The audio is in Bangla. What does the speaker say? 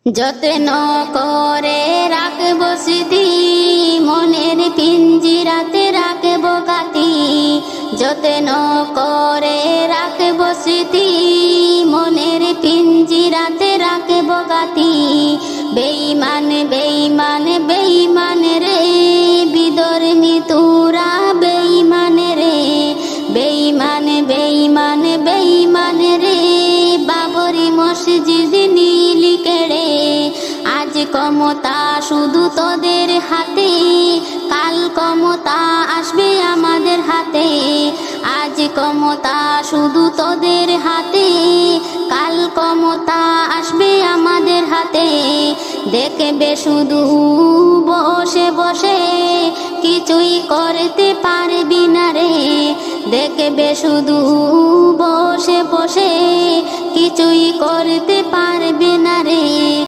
যত্ন করে রাখবো স্মৃতি, মনের পিঞ্জিরাতে রাখবো গাতি। যত্ন করে রাখবো স্মৃতি, মনের পিঞ্জিরাতে রাখবো গাতি। বেঈমান বেঈমান বেঈমান রে, বিধর্মী তোরা বেঈমান রে। বেঈমান বেঈমান বেঈমান রে, বাবরি মসজিদ নীলি কেড়ে। আজ ক্ষমতা শুধু তোদের হাতে, কাল ক্ষমতা আসবে আমাদের হাতে। আজ ক্ষমতা শুধু তোদের হাতে, কাল ক্ষমতা আসবে আমাদের হাতে। দেখবে শুধু বসে বসে, কিছুই করতে পারবি না রে। দেখবে শুধু বসে বসে, কিছুই করতে পারবি না রে।